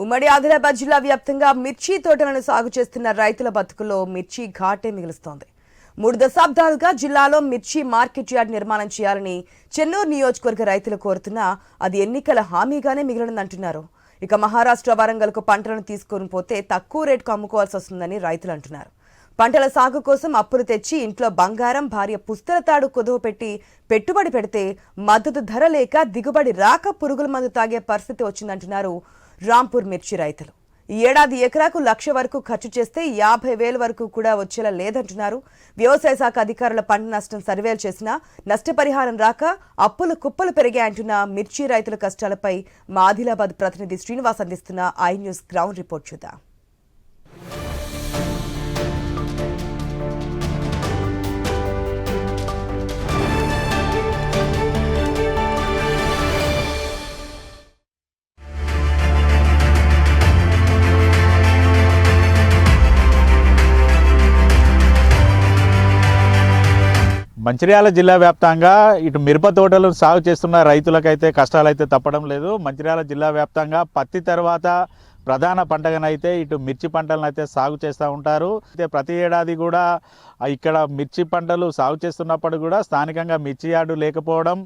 ఉమ్మడి ఆదిలాబాద్ జిల్లా వ్యాప్తంగా మిర్చి తోటలను సాగు చేస్తున్న రైతుల బతుకుల్లో మిర్చి ఘాటే మిగులుస్తోంది. 3 దశాబ్దాలుగా జిల్లాలో మిర్చి మార్కెట్ యార్డ్ నిర్మాణం చేయాలని చెన్నూరు నియోజకవర్గ రైతులు కోరుతున్నా అది ఎన్నికల హామీగానే మిగిలినంటున్నారు. ఇక మహారాష్ట్ర వరంగల్కు పంటలను తీసుకొని పోతే తక్కువ రేటుకు అమ్ముకోవాల్సి వస్తుందని రైతులు అంటున్నారు. పంటల సాగు కోసం అప్పులు తెచ్చి ఇంట్లో బంగారం, భార్య పుస్తల తాడు కుదువ పెట్టి పెట్టుబడి పెడితే మద్దతు ధర లేక దిగుబడి రాక పురుగుల మందు తాగే పరిస్థితి వచ్చిందంటున్నారు రాంపూర్ మిర్చి రైతులు. ఈ ఏడాది ఎకరాకు 1,00,000 వరకు ఖర్చు చేస్తే 50,000 వరకు కూడా వచ్చేలా లేదంటున్నారు. వ్యవసాయ శాఖ అధికారుల పంట నష్టం సర్వేలు చేసినా నష్టపరిహారం రాక అప్పులు కుప్పలు పెరిగాయంటున్న మిర్చి రైతుల కష్టాలపై మా ఆదిలాబాద్ ప్రతినిధి శ్రీనివాస్ అందిస్తున్న ఐ న్యూస్ గ్రౌండ్ రిపోర్ట్ చూద్దాం. మంచిర్యాల జిల్లా వ్యాప్తంగా ఇటు మిరప తోటలు సాగు చేస్తున్న రైతులకైతే కష్టాలైతే తప్పడం లేదు. మంచిర్యాల జిల్లా వ్యాప్తంగా పత్తి తర్వాత ప్రధాన పంటగానైతే ఇటు మిర్చి పంటలను అయితే సాగు చేస్తూ ఉంటారు. అయితే ప్రతి ఏడాది కూడా ఇక్కడ మిర్చి పంటలు సాగు చేస్తున్నప్పుడు కూడా స్థానికంగా మిర్చి యార్డు లేకపోవడం,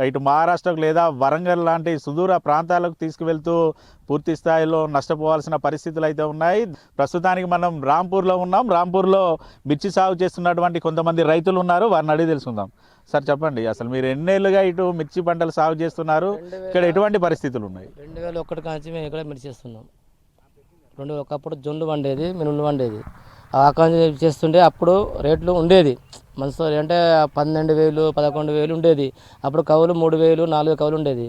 ఇటు మహారాష్ట్రకు లేదా వరంగల్ లాంటి సుదూర ప్రాంతాలకు తీసుకువెళ్తూ పూర్తి స్థాయిలో నష్టపోవాల్సిన పరిస్థితులు అయితే ఉన్నాయి. ప్రస్తుతానికి మనం రాంపూర్లో ఉన్నాం. రాంపూర్లో మిర్చి సాగు చేస్తున్నటువంటి కొంతమంది రైతులు ఉన్నారు, వారిని అడిగి తెలుసుకుందాం. సార్ చెప్పండి, అసలు మీరు ఎన్నేళ్ళుగా ఇటు మిర్చి పంటలు సాగు చేస్తున్నారు? ఇక్కడ ఎటువంటి పరిస్థితులు ఉన్నాయి? 2001 కాంచి మేము ఇక్కడ మిర్చి చేస్తున్నాం. ఒకప్పుడు జొన్లు వండేది, మినుములు వండేది. ఆ కాంచి చేస్తుంటే అప్పుడు రేట్లు ఉండేది మనసు అంటే 12,000 11,000 ఉండేది. అప్పుడు కవులు 3,000 4 కవులు ఉండేది.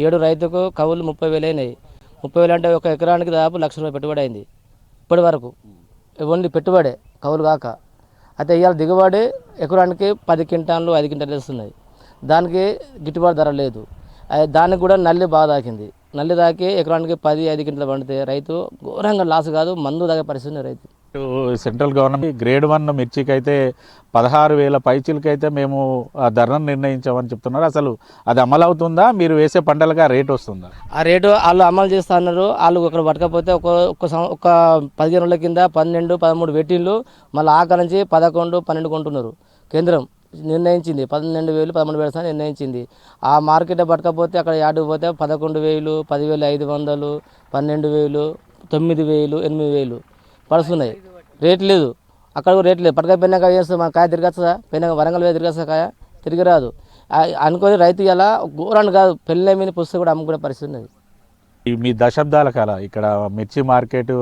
7 రైతుకు కవులు 30,000 అయినాయి. 30,000 అంటే ఒక ఎకరానికి దాదాపు ₹1,00,000 పెట్టుబడి అయింది ఇప్పటి వరకు. ఓన్లీ పెట్టుబడే, కవులు కాక. అయితే ఇవాళ దిగుబడి ఎకరానికి 10 క్వింటాలు 5 క్వింటాలు వస్తున్నాయి. దానికి గిట్టుబాటు ధర లేదు. దానికి కూడా నల్లి బాగా తాకింది. నల్లి తాకి ఎకరానికి 10-5 క్వింటాలు పండితే రైతు ఘోరంగా లాస్ కాదు, మందు తాగే పరిస్థితి రైతు. సెంట్రల్ గవర్నమెంట్ గ్రేడ్ 1 మిర్చికి అయితే 16,000 పైచీలకి అయితే మేము ధరను నిర్ణయించామని చెప్తున్నారు. అసలు అది అమలు అవుతుందా? మీరు వేసే పంటలకు ఆ రేటు వస్తుందా? ఆ రేటు వాళ్ళు అమలు చేస్తా అన్నారు. వాళ్ళు ఒకరు పట్టకపోతే ఒక 15 రోజుల కింద 12, 13 పెట్టిళ్ళు, మళ్ళీ ఆక నుంచి 11, 12 కొంటున్నారు. కేంద్రం నిర్ణయించింది 12,000, 13,000 నిర్ణయించింది. ఆ మార్కెట్ పట్టకపోతే అక్కడ యార్డుకు పోతే 11,000, 10,500, 12,000, 9,000, 8,000 పడుతున్నాయి. రేట్ లేదు, అక్కడ రేట్ లేదు. పట్టకపోయినాక చేస్తే మన కాయ తిరగచ్చా? పోయినాక వరంగల్ పోయి తిరగచ్చా? కాయ తిరిగి రాదు. అనుకొని రైతు ఇలా ఘోరాన్ని కాదు, పెళ్ళి మీద పుస్తకం కూడా అమ్ముకునే పరిస్థితి ఉన్నది. మీ దశాబ్దాల కాల ఇక్కడ మిర్చి మార్కెట్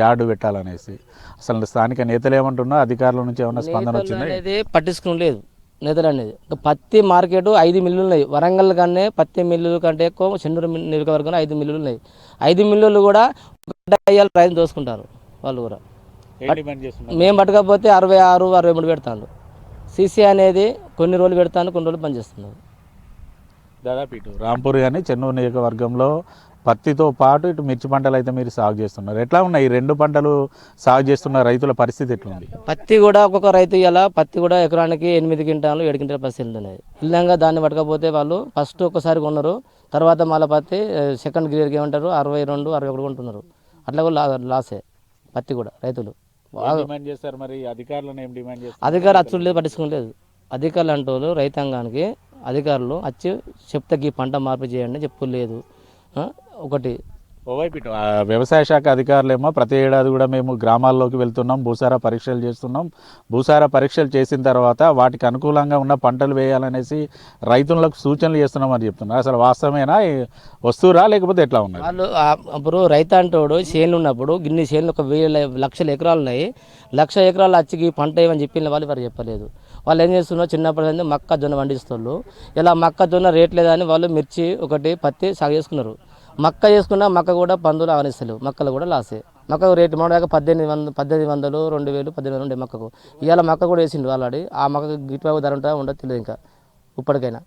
యార్డు పెట్టాలనేసి అసలు స్థానిక నేతలు ఏమంటున్నా? అధికారుల నుంచి ఏమన్నా స్పందన వచ్చింది? అనేది పట్టించుకుని లేదు నేతలు అనేది. పత్తి మార్కెట్ 5 మిల్లులు ఉన్నాయి. వరంగల్ కన్నా పత్తి మిల్లుల కంటే ఎక్కువ చెన్నూరు నియోజకవర్గంలో 5 మిల్లులు ఉన్నాయి. 5 మిల్లులు కూడా రైతు దోసుకుంటారు. వాళ్ళు కూడా మేము పట్టకపోతే 66, 63 పెడతాను. సీసీ అనేది కొన్ని రోజులు పెడతాను, కొన్ని రోజులు పనిచేస్తున్నారు. దాదాపు ఇటు రాంపూర్ కానీ చెన్నూరు నియోజకవర్గంలో పత్తితో పాటు ఇటు మిర్చి పంటలు అయితే మీరు సాగు చేస్తున్నారు. ఎట్లా ఉన్నాయి ఈ 2 పంటలు సాగు చేస్తున్న రైతుల పరిస్థితి ఎట్లుంది? పత్తి కూడా ఒక్కొక్క రైతు ఇలా పత్తి కూడా ఎకరానికి 8 క్వింటాలు 7 క్వింటాల పరిస్థితులు ఉన్నాయి. ఇల్లంగా దాన్ని పట్టకపోతే వాళ్ళు ఫస్ట్ ఒక్కసారి కొన్నారు, తర్వాత మళ్ళీ పత్తి సెకండ్ గ్రేడ్కి ఏమంటారు 62, 61 కొంటున్నారు. అట్లా కూడా లాసే పత్తి కూడా రైతులు. డిమాండ్ చేస్తారు మరి అధికారులను ఏం డిమాండ్ చేస్తారు? అధికారులు అచ్చులేదు, పట్టించుకోలేదు. అధికారులు అంటూ రైతాంగానికి అధికారులు వచ్చి చెప్తే ఈ పంట మార్పు చేయండి చెప్పులేదు. ఒకటి ఓవైపు ఇటు వ్యవసాయ శాఖ అధికారులేమో ప్రతి ఏడాది కూడా మేము గ్రామాల్లోకి వెళ్తున్నాం, భూసార పరీక్షలు చేస్తున్నాం. భూసార పరీక్షలు చేసిన తర్వాత వాటికి అనుకూలంగా ఉన్న పంటలు వేయాలనేసి రైతులకు సూచనలు చేస్తున్నామని చెప్తున్నారు. అసలు వాస్తవమేనా? వస్తువురా లేకపోతే ఎట్లా ఉన్నాయి? వాళ్ళు ఇప్పుడు రైతు అంటోడు చేనులు ఉన్నప్పుడు గిన్ని చేనులు ఒక 1,00,000 ఎకరాలు ఉన్నాయి. 1,00,000 ఎకరాలు వచ్చి పంట ఏమని చెప్పిన వాళ్ళు వారు చెప్పలేదు. వాళ్ళు ఏం చేస్తున్నారు, చిన్నప్పటి మొక్కజొన్న పండిస్తారు. ఇలా మొక్కజొన్న రేట్ లేదని వాళ్ళు మిర్చి ఒకటి పత్తి సాగు చేసుకున్నారు. మక్క చేసుకున్నా మక్క కూడా పందులు ఆవరిస్తలేవు, మక్కలు కూడా లాసే. మక్కకు రేటు మామూలుగా 1,800, 2,000, 1,800 ఉండే మక్కకు. ఇవాళ మక్క కూడా వేసిండు ఆల్రెడీ. ఆ మక్కకు గిట్టుబాటు ధర ఉంటుందా ఉండదు తెలియదు ఇంకా ఇప్పటికైనా.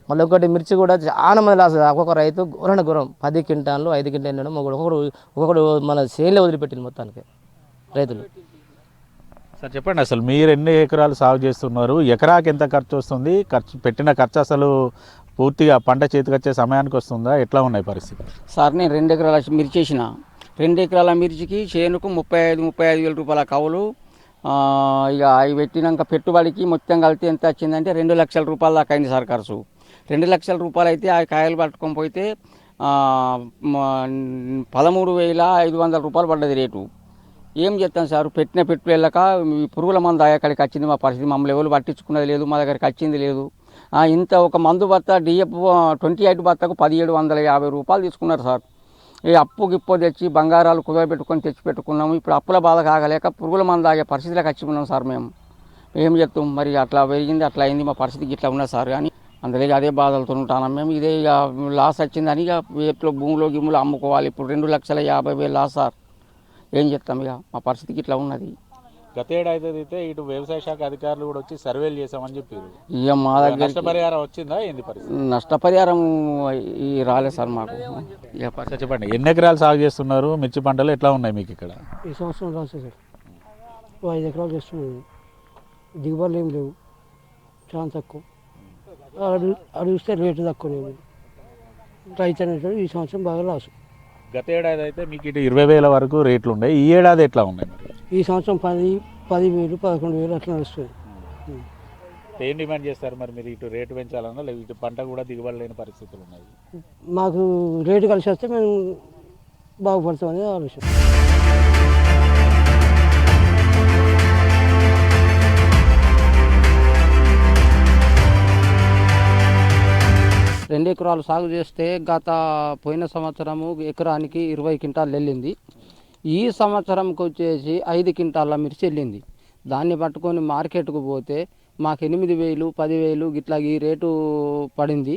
మళ్ళీ ఒకటి మిర్చి కూడా చాలా మంది లాస్. ఒక్కొక్క రైతు ఘోరం 10 క్వింటాలు 5 క్వింటాలు ఒక్కొక్కడు మన చేనులో వదిలిపెట్టింది మొత్తానికి రైతులు. సార్ చెప్పండి, అసలు మీరు ఎన్ని ఎకరాలు సాగు చేస్తున్నారు? ఎకరాకి ఎంత ఖర్చు వస్తుంది? పెట్టిన ఖర్చు అసలు పూర్తిగా పంట చేతికి వచ్చే సమయానికి వస్తుందా? ఎట్లా ఉన్నాయి పరిస్థితి? సార్ నేను 2 ఎకరాల మిర్చి చేసిన 2 ఎకరాల మిర్చికి చేనుకు 35 వేల రూపాయల కవులు. ఇక అవి పెట్టినాక పెట్టుబడికి మొత్తం కలిపి ఎంత వచ్చిందంటే 2 లక్షల రూపాయల దాకా అయింది సార్ ఖర్చు. 2 లక్షల రూపాయలు అయితే ఆ కాయలు పట్టుకొని పోతే 13,500 రూపాయలు పడ్డది రేటు. ఏం చేస్తాం సార్, పెట్టిన పెట్టుబడి వెళ్ళక ఈ పురుగుల మందు అక్కడికి వచ్చింది. మా పరిస్థితి మమ్మల్ని ఎవరు పట్టించుకున్నది లేదు, మా దగ్గరికి వచ్చింది లేదు. ఇంత ఒక మందు బత్త డిఎఫ్ 28 బత్తకు 1,750 రూపాయలు తీసుకున్నారు సార్. ఈ అప్పు గిప్పు తెచ్చి బంగారాలు కుదరబెట్టుకొని తెచ్చి పెట్టుకున్నాము. ఇప్పుడు అప్పుల బాధ కాగలేక పురుగుల మందు తాగే పరిస్థితిలోకి వచ్చి ఉన్నాం సార్. మేము ఏం చెప్తాం మరి, అట్లా పెరిగింది అట్లా అయింది, మా పరిస్థితికి ఇట్లా ఉన్నది సార్. కానీ అందులో అదే బాధలతో ఉంటాం మేము. ఇదే ఇక లాస్ వచ్చిందని ఇక రేపులో భూమిలో గిమ్ములు అమ్ముకోవాలి. ఇప్పుడు 2,50,000 లాస్ సార్. ఏం చెప్తాం ఇక, మా పరిస్థితికి ఇట్లా ఉన్నది. గత ఏడాది అయితే ఇటు వ్యవసాయ శాఖ అధికారులు కూడా వచ్చి సర్వేలు చేసామని చెప్పారు. ఇక మా దగ్గర నష్టపరిహారం వచ్చిందా ఏంది పరిస్థితి? నష్టపరిహారం రాలేదు సార్ మాకు. ఇక చెప్పండి, ఎన్ని ఎకరాలు సాగు చేస్తున్నారు? మిర్చి పంటలు ఎట్లా ఉన్నాయి మీకు ఇక్కడ? ఈ సంవత్సరం రాలేదు సార్. 5 ఎకరాలు చేస్తున్నాయి. దిగుబడులు ఏం లేవు, చాలా తక్కువ. అడిగిస్తే రేటు తక్కువ లేవు. రైతు అనేటువంటి ఈ సంవత్సరం బాగా లాసు. గత ఏడాది అయితే మీకు ఇటు 20,000 వరకు రేట్లు ఉన్నాయి. ఈ ఏడాది ఎట్లా ఉన్నాయి మరి? ఈ సంవత్సరం 10,000, 11,000 అట్లా వస్తుంది. ఏం డిమాండ్ చేస్తారు మరి మీరు? ఇటు రేటు పెంచాలన్నా లేదు, ఇటు పంట కూడా దిగుబడి లేని పరిస్థితులు ఉన్నాయి. మాకు రేటు కలిసి వస్తే మేము బాగుపడతాం అనేది ఆలోచన. రెండు ఎకరాలు సాగు చేస్తే పోయిన సంవత్సరము ఎకరానికి 20 క్వింటాలు వెళ్ళింది. ఈ సంవత్సరంకి వచ్చేసి 5 క్వింటాల మిర్చి వెళ్ళింది. దాన్ని పట్టుకొని మార్కెట్కు పోతే మాకు 8,000, 10,000 గిట్లా ఈ రేటు పడింది.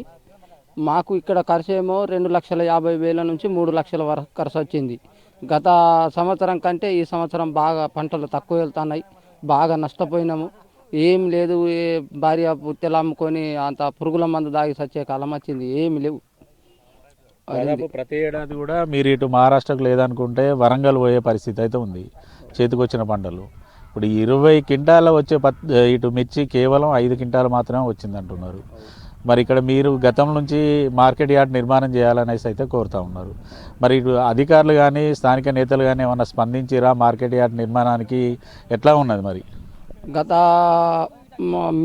మాకు ఇక్కడ ఖర్చు ఏమో 2,50,000 నుంచి 3 లక్షల వరకు ఖర్చు వచ్చింది. గత సంవత్సరం కంటే ఈ సంవత్సరం బాగా పంటలు తక్కువ వెళ్తున్నాయి, బాగా నష్టపోయినాము. ఏం లేదు, భార్య పుత్తెలు అమ్ముకొని అంత పురుగుల మందు దాగి సచ్చే కాలం వచ్చింది. ఏమి లేవు. దాదాపు ప్రతి ఏడాది కూడా మీరు ఇటు మహారాష్ట్రకు లేదనుకుంటే వరంగల్ పోయే పరిస్థితి అయితే ఉంది చేతికొచ్చిన పంటలు. ఇప్పుడు 20 క్వింటాల వచ్చే ఇటు మిర్చి కేవలం 5 క్వింటాలు మాత్రమే వచ్చింది అంటున్నారు. మరి ఇక్కడ మీరు గతం నుంచి మార్కెట్ యార్డ్ నిర్మాణం చేయాలనేసి అయితే కోరుతూ ఉన్నారు. మరి ఇటు అధికారులు కానీ స్థానిక నేతలు కానీ ఏమన్నా స్పందించిరా మార్కెట్ యార్డ్ నిర్మాణానికి? ఎట్లా ఉన్నది మరి?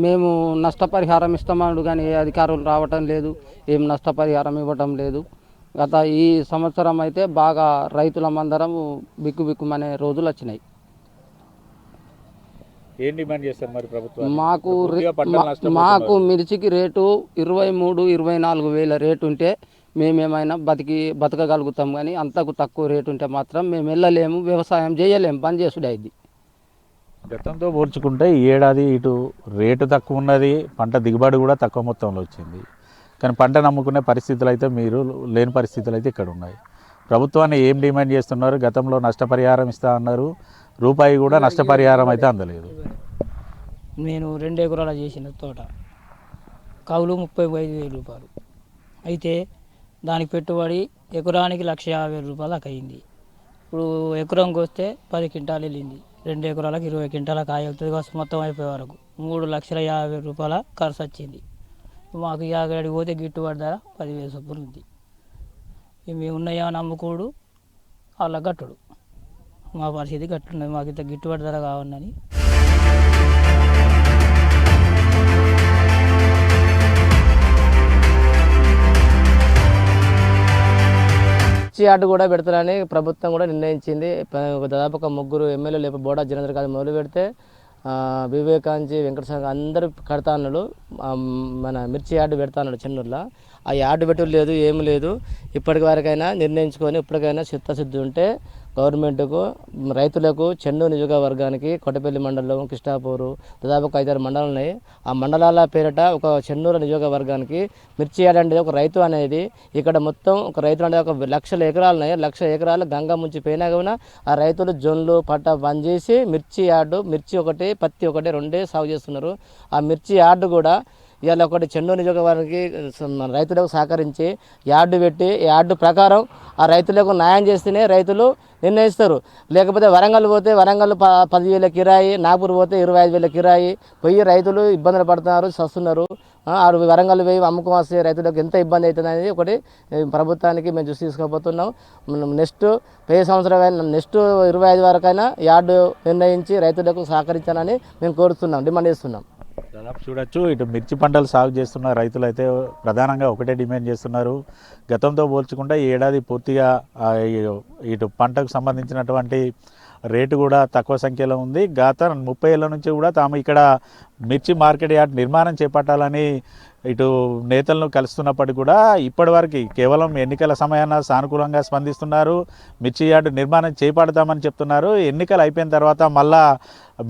మేము నష్టపరిహారం ఇస్తామన్నాడు కానీ ఏ అధికారులు రావటం లేదు, ఏం నష్టపరిహారం ఇవ్వటం లేదు. ఈ సంవత్సరం అయితే బాగా రైతులమందరం బిక్కుమనే రోజులు వచ్చినాయి. ఏం డిమాండ్ చేస్తారు మరి ప్రభుత్వం? మాకు మిర్చికి రేటు 23-24 వేల రేటు ఉంటే మేమేమైనా బతకగలుగుతాం. కానీ అంతకు తక్కువ రేటు ఉంటే మాత్రం మేము వెళ్ళలేము, వ్యవసాయం చేయలేము, బంద్ చేసుడే అయింది. గతంతో పోల్చుకుంటే ఈ ఏడాది ఇటు రేటు తక్కువ ఉన్నది, పంట దిగుబడి కూడా తక్కువ మొత్తంలో వచ్చింది. కానీ పంట నమ్ముకునే పరిస్థితులు అయితే మీరు లేని పరిస్థితులు అయితే ఇక్కడ ఉన్నాయి. ప్రభుత్వాన్ని ఏం డిమాండ్ చేస్తున్నారు? గతంలో నష్టపరిహారం ఇస్తా అన్నారు, రూపాయి కూడా నష్టపరిహారం అయితే అందలేదు. నేను 2 ఎకరాల చేసిన తోట కవులు 35,000 రూపాయలు అయితే దానికి పెట్టుబడి ఎకరానికి 1,50,000 రూపాయలు అయింది. ఇప్పుడు ఎకరంకి వస్తే 10 క్వింటాలు వెళ్ళింది. 2 ఎకరాలకు 20 క్వింటాల కాయ వెళ్తుంది. మొత్తం అయిపోయే వరకు 3,50,000 రూపాయల ఖర్చు వచ్చింది. మాకు అక్కడికి పోతే గిట్టుబాటు ధర 10,000 చొప్పున ఉంది. మేము ఉన్నాయో నమ్ముకోడు, వాళ్ళ గట్టుడు. మా పరిస్థితి గట్టున్నది, మాకు ఇంత గిట్టుబాటు ధర కావాలని. యార్డు కూడా పెడతారని ప్రభుత్వం కూడా నిర్ణయించింది. దాదాపు ఒక 3 ఎమ్మెల్యేలు లేకపోతే బోడా జనేంద్ర కాదు మొదలు పెడితే వివేకాంజీ వెంకటస్వామి అందరూ కడతా అన్నాడు. మన మిర్చి యార్డు పెడతా అన్నాడు చెన్నూరులో. ఆ యార్డు పెట్టు లేదు, ఏమి లేదు. ఇప్పటి వరకైనా నిర్ణయించుకొని ఇప్పటికైనా చిత్తశుద్ధి ఉంటే గవర్నమెంట్కు, రైతులకు చెన్నూరు నియోజకవర్గానికి కొట్టపల్లి మండలం, కృష్ణాపూరు దాదాపు 5-6 మండలాలు ఉన్నాయి. ఆ మండలాల పేరిట ఒక చెన్నూరు నియోజకవర్గానికి మిర్చి యార్డు అనేది ఒక రైతు అనేది ఇక్కడ మొత్తం ఒక రైతులు అంటే 1,00,000 ఎకరాలు ఉన్నాయి. 1,00,000 ఎకరాలు గంగ ముంచి పోయినా కూడా ఆ రైతులు జొన్లు పట్ట బంద్ చేసి మిర్చి యార్డు, మిర్చి ఒకటి పత్తి ఒకటి 2 సాగు చేస్తున్నారు. ఆ మిర్చి యార్డు కూడా ఇవాళ ఒకటి చెన్నూరు నియోజకవర్గానికి రైతులకు సహకరించి యార్డు పెట్టి యార్డు ప్రకారం ఆ రైతులకు న్యాయం చేస్తేనే రైతులు నిర్ణయిస్తారు. లేకపోతే వరంగల్ పోతే వరంగల్ 10,000 కిరాయి, నాగపూర్ పోతే 25,000 కిరాయి పోయి రైతులు ఇబ్బందులు పడుతున్నారు, చస్తున్నారు. ఆడు వరంగల్ పోయి అమ్ముకు వస్తే రైతులకు ఎంత ఇబ్బంది అవుతుంది అనేది ఒకటి ప్రభుత్వానికి మేము చూసి తీసుకోబోతున్నాం. నెక్స్ట్ 10 సంవత్సరాలు నెక్స్ట్ 25 వరకైనా యార్డు నిర్ణయించి రైతులకు సహకరించాలని మేము కోరుతున్నాం, డిమాండ్ చేస్తున్నాం. దాదాపు చూడొచ్చు, ఇటు మిర్చి పంటలు సాగు చేస్తున్న రైతులు అయితే ప్రధానంగా ఒకటే డిమాండ్ చేస్తున్నారు. గతంతో పోల్చుకుంటే ఈ ఏడాది పూర్తిగా ఇటు పంటకు సంబంధించినటువంటి రేటు కూడా తక్కువ సంఖ్యలో ఉంది. గత 30 ఏళ్ల నుంచి కూడా తాము ఇక్కడ మిర్చి మార్కెట్ యార్డ్ నిర్మాణం చేపట్టాలని ఇటు నేతలను కలుస్తున్నప్పటికీ కూడా ఇప్పటివరకు కేవలం ఎన్నికల సమయాన సానుకూలంగా స్పందిస్తున్నారు. మిర్చి యార్డు నిర్మాణం చేపడతామని చెప్తున్నారు. ఎన్నికలు అయిపోయిన తర్వాత మళ్ళా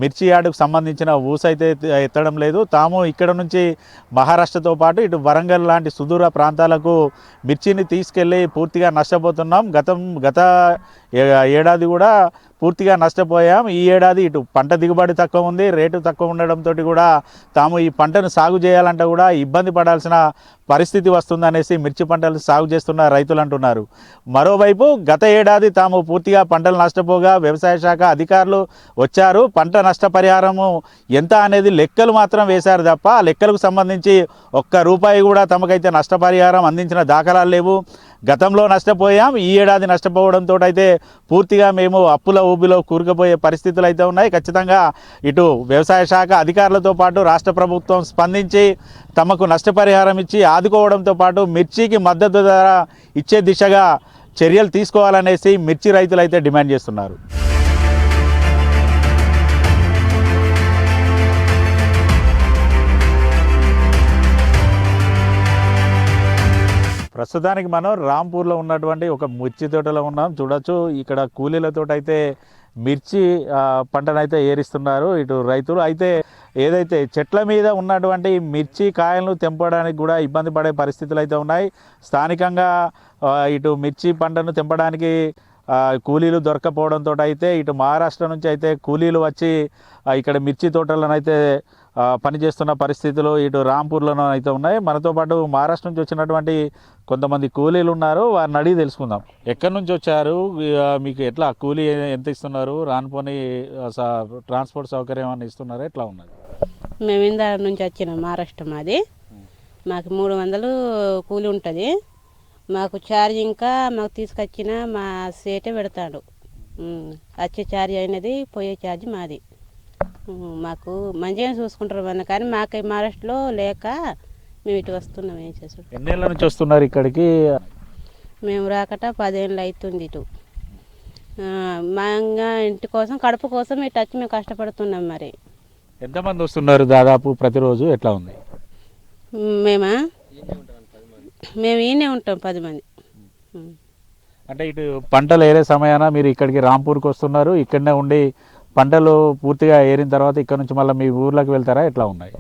మిర్చి యార్డుకు సంబంధించిన ఊసైతే ఎత్తడం లేదు. తాము ఇక్కడ నుంచి మహారాష్ట్రతో పాటు ఇటు వరంగల్ లాంటి సుదూర ప్రాంతాలకు మిర్చిని తీసుకెళ్ళి పూర్తిగా నష్టపోతున్నాం. గత ఏడాది కూడా పూర్తిగా నష్టపోయాం. ఈ ఏడాది ఇటు పంట దిగుబడి తక్కువ ఉంది, రేటు తక్కువ ఉండడంతో కూడా తాము ఈ పంటను సాగు చేయాలంటే కూడా ఇబ్బంది పడాల్సిన పరిస్థితి వస్తుందనేసి మిర్చి పంటలు సాగు చేస్తున్న రైతులు అంటున్నారు. మరోవైపు గత ఏడాది తాము పూర్తిగా పంటలు నష్టపోగా వ్యవసాయ శాఖ అధికారులు వచ్చారు. పంట నష్టపరిహారము ఎంత అనేది లెక్కలు మాత్రం వేశారు తప్ప ఆ లెక్కలకు సంబంధించి ₹1 కూడా తమకైతే నష్టపరిహారం అందించిన దాఖలాలు లేవు. గతంలో నష్టపోయాం, ఈ ఏడాది నష్టపోవడంతో అయితే పూర్తిగా మేము అప్పుల ఊబిలో కూరుకుపోయే పరిస్థితులు అయితే ఉన్నాయి. ఖచ్చితంగా ఇటు వ్యవసాయ శాఖ అధికారులతో పాటు రాష్ట్ర ప్రభుత్వం స్పందించి తమకు నష్టపరిహారం ఇచ్చి ఆదుకోవడంతో పాటు మిర్చికి మద్దతు ధర ఇచ్చే దిశగా చర్యలు తీసుకోవాలనేసి మిర్చి రైతులు అయితే డిమాండ్ చేస్తున్నారు. ప్రస్తుతానికి మనం రాంపూర్లో ఉన్నటువంటి ఒక మిర్చి తోటలో ఉన్నాం. చూడొచ్చు, ఇక్కడ కూలీలతో అయితే మిర్చి పంటనైతే ఏరిస్తున్నారు ఇటు రైతులు. అయితే ఏదైతే చెట్ల మీద ఉన్నటువంటి మిర్చి కాయలను తెంపడానికి కూడా ఇబ్బంది పడే పరిస్థితులు అయితే ఉన్నాయి. స్థానికంగా ఇటు మిర్చి పంటను తెంపడానికి కూలీలు దొరకపోవడంతో అయితే ఇటు మహారాష్ట్ర నుంచి అయితే కూలీలు వచ్చి ఇక్కడ మిర్చి తోటలను అయితే పనిచేస్తున్న పరిస్థితులు ఇటు రాంపూర్లోనూ అయితే ఉన్నాయి. మనతో పాటు మహారాష్ట్ర నుంచి వచ్చినటువంటి కొంతమంది కూలీలు ఉన్నారు, వారిని అడిగి తెలుసుకుందాం. ఎక్కడి నుంచి వచ్చారు, మీకు ఎట్లా కూలీ ఎంత ఇస్తున్నారు, రానుపోని ట్రాన్స్పోర్ట్ సౌకర్యం ఏమైనా ఇస్తున్నారా, ఎట్లా ఉన్నది? మేము ఇందాక నుంచి వచ్చినాం, మహారాష్ట్ర మాది. మాకు 300 కూలి ఉంటుంది. మాకు ఛార్జ్ ఇంకా మాకు తీసుకొచ్చిన మా సేటే పెడతాడు. వచ్చే ఛార్జ్ అయినది, పోయే ఛార్జ్ మాది. మాకు మంచిగా చూసుకుంటారు మన, కానీ మాకు మహారాష్ట్రలో లేక మేము ఇటు వస్తున్నాం. ఏం చేస్తాం? ఎన్నేళ్ళ నుంచి వస్తున్నారు ఇక్కడికి? మేము రాకట 10 ఏళ్ళు అవుతుంది ఇటు. మా ఇంటి కోసం, కడుపు కోసం ఇటు వచ్చి మేము కష్టపడుతున్నాం. మరి ఎంతమంది వస్తున్నారు దాదాపు ప్రతిరోజు, ఎట్లా ఉంది? మేము ఈయనే ఉంటాం 10 మంది. అంటే ఇటు పంటలు ఏరే సమయాన మీరు ఇక్కడికి రాంపూర్కి వస్తున్నారు, ఇక్కడనే ఉండి పంటలు పూర్తిగా ఏరిన తర్వాత ఇక్కడ నుంచి మళ్ళీ మీ ఊర్లోకి వెళ్తారా, ఎట్లా ఉన్నాయి?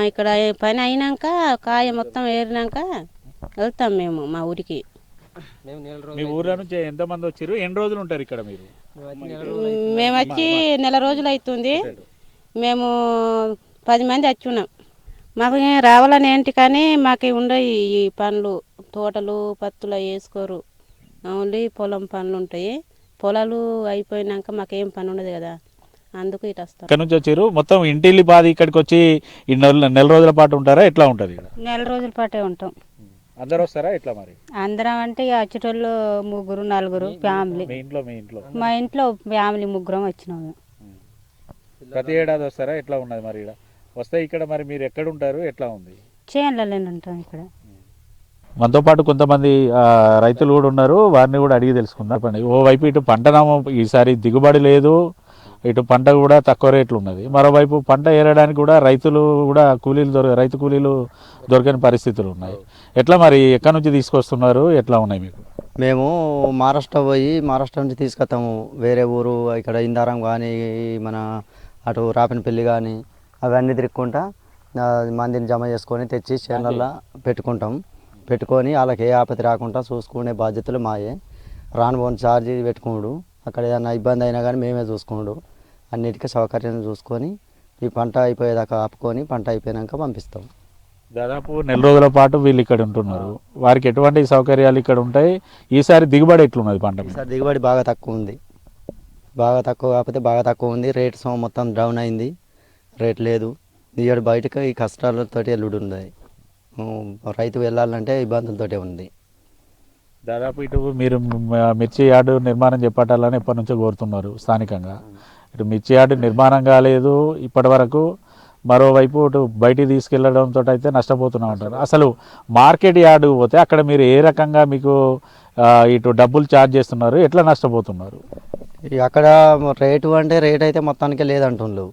ఇక్కడ పని అయినాక కాయ మొత్తం ఏరినాక వెళ్తాం మేము మా ఊరికి. మీ ఊర్లో నుంచి ఎంతమంది వచ్చారు, ఎన్ని రోజులు ఉంటారు ఇక్కడ మీరు? మేము వచ్చి నెల రోజులు అవుతుంది. మేము 10 మంది వచ్చి ఉన్నాం. మాకు రావాలని ఏంటి, కానీ మాకు ఉండవు ఈ పనులు. తోటలు పత్తులు వేసుకోరు, ఓన్లీ పొలం పనులు ఉంటాయి. పొలాలు అయిపోయినాక మాకేం పని ఉండదు కదా, అందుకు ఇటు వస్తాం. ఇక్కడ నుంచి వచ్చారు మొత్తం ఇంటిల్లి పాది ఇక్కడికి వచ్చి ఈ నెల రోజుల పాటు ఉంటారా, ఎట్లా ఉంటుంది? నెల రోజుల పాటే ఉంటాం. అందరు వస్తారా, ఎట్లా మరి? అందరం అంటే ఇక వచ్చేటోళ్ళు 3 4 ఫ్యామిలీ. మా ఇంట్లో ఫ్యామిలీ 3 వచ్చినాము. ప్రతి ఏడాది వస్తారా, ఎట్లా ఉన్నది మరి? వస్తే ఇక్కడ మరి మీరు ఎక్కడ ఉంటారు, ఎట్లా ఉంది? చేనులలో ఉంటాం ఇక్కడ. మనతో పాటు కొంతమంది రైతులు కూడా ఉన్నారు, వారిని కూడా అడిగి తెలుసుకుందాం. ఓవైపు ఇటు పంట ఈసారి దిగుబడి లేదు, ఇటు పంట కూడా తక్కువ రేట్లు ఉన్నది. మరోవైపు పంట ఏరడానికి కూడా రైతు కూలీలు దొరకని పరిస్థితులు ఉన్నాయి. ఎట్లా మరి, ఎక్కడి నుంచి తీసుకొస్తున్నారు, ఎట్లా ఉన్నాయి మీకు? మేము మహారాష్ట్ర నుంచి తీసుకొస్తాము. వేరే ఊరు ఇక్కడ ఇందారం కానీ, మన అటు రాపనపల్లి కానీ అవన్నీ తిరుక్కుంటా మందిని జమ చేసుకొని తెచ్చి చేనులలో పెట్టుకొని వాళ్ళకి ఏ ఆపత్తి రాకుండా చూసుకునే బాధ్యతలు మాయే. రానుపోని ఛార్జీ పెట్టుకోడు, అక్కడ ఏదైనా ఇబ్బంది అయినా కానీ మేమే చూసుకోడు. అన్నిటికీ సౌకర్యం చూసుకొని ఈ పంట అయిపోయేదాకా ఆపుకొని పంట అయిపోయాక పంపిస్తాం. దాదాపు నెల రోజుల పాటు వీళ్ళు ఇక్కడ ఉంటున్నారు, వారికి ఎటువంటి సౌకర్యాలు ఇక్కడ ఉంటాయి? ఈసారి దిగుబడి ఎట్లున్నది పంట? ఈసారి దిగుబడి బాగా తక్కువ ఉంది, బాగా తక్కువ కాకపోతే బాగా తక్కువ ఉంది. రేట్ మొత్తం డౌన్ అయింది, రేట్ లేదు. దిగడు బయటకు ఈ కష్టాలతోటి ఎల్లుడు ఉన్నాయి. రైతు వెళ్ళాలంటే ఇబ్బందులతోటే ఉంది. దాదాపు ఇటు మీరు మిర్చి యార్డు నిర్మాణం చేపట్టాలని ఎప్పటి నుంచో కోరుతున్నారు స్థానికంగా. ఇటు మిర్చి యార్డు నిర్మాణం కాలేదు ఇప్పటి వరకు. మరోవైపు ఇటు బయటికి తీసుకెళ్లడంతో అయితే నష్టపోతూనే ఉంటారు. అసలు మార్కెట్ యార్డు పోతే అక్కడ మీరు ఏ రకంగా మీకు ఇటు డబ్బులు ఛార్జ్ చేస్తున్నారు, ఎట్లా నష్టపోతున్నారు? అక్కడ రేటు అంటే రేట్ అయితే మొత్తానికి లేదంటుండ్రు.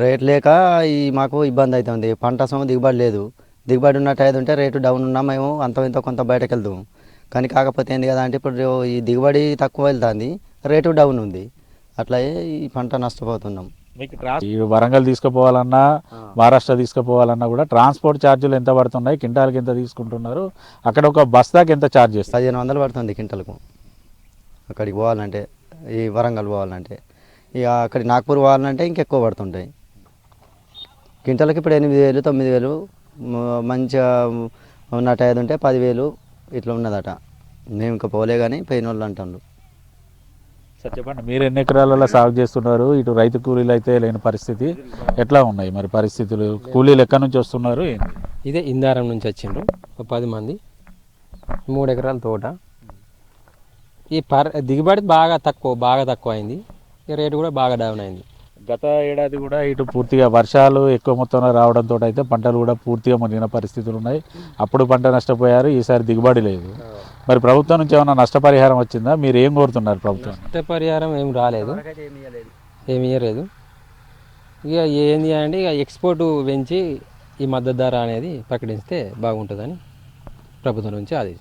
రేట్ లేక మాకు ఇబ్బంది అవుతుంది. పంట దిగుబడి లేదు. దిగుబడి ఉన్నట్టు అయితే ఉంటే రేటు డౌన్ ఉన్నా మేము అంత ఇంత కొంత బయటకు వెళ్తాము. కానీ కాకపోతే ఏంది కదా అంటే ఇప్పుడు ఈ దిగుబడి తక్కువ వెళ్తుంది, రేటు డౌన్ ఉంది. అట్లా ఈ పంట నష్టపోతున్నాం. ఈ వరంగల్ తీసుకుపోవాలన్నా మహారాష్ట్ర తీసుకుపోవాలన్నా కూడా ట్రాన్స్పోర్ట్ ఛార్జీలు ఎంత పడుతున్నాయి, క్వింటాల్కి ఎంత తీసుకుంటున్నారు, అక్కడ ఒక బస్తాకి ఎంత ఛార్జ్ చేస్తారు? 1500 పడుతుంది క్వింటల్కు అక్కడికి పోవాలంటే, ఈ వరంగల్ పోవాలంటే. ఇక అక్కడికి నాగ్పూర్ పోవాలంటే ఇంకెక్కువ పడుతుంటాయి. క్వింటల్కి ఇప్పుడు 8000 9000, మంచిగా ఉన్నట్టు అయితే ఉంటే 10,000 ఇట్లా ఉన్నదట. మేము ఇంకా పోలే కానీ పోయిన వాళ్ళు అంటున్నారు. సార్ చెప్పండి, మీరు ఎన్ని ఎకరాలలో సాగు చేస్తున్నారు? ఇటు రైతు కూలీలు అయితే లేని పరిస్థితి, ఎట్లా ఉన్నాయి మరి పరిస్థితులు? కూలీలు ఎక్కడి నుంచి వస్తున్నారు? ఇదే ఇందారం నుంచి వచ్చిండ్రు 10 మంది, 3 ఎకరాల తోట. ఈ దిగుబడి బాగా తక్కువ అయింది. రేటు కూడా బాగా డౌన్ అయింది. గత ఏడాది కూడా ఇటు పూర్తిగా వర్షాలు ఎక్కువ మొత్తంలో రావడంతో అయితే పంటలు కూడా పూర్తిగా మునిగిన పరిస్థితులు ఉన్నాయి. అప్పుడు పంట నష్టపోయారు, ఈసారి దిగుబడి లేదు. మరి ప్రభుత్వం నుంచి ఏమైనా నష్టపరిహారం వచ్చిందా? మీరు ఏం కోరుతున్నారు ప్రభుత్వం? నష్టపరిహారం ఏం రాలేదు, ఏమి ఇవ్వలేదు. ఇక ఏంది అంటే ఇక ఎక్స్పోర్ట్ పెంచి ఈ మద్దతు ధర అనేది ప్రకటిస్తే బాగుంటుందని ప్రభుత్వం నుంచి అది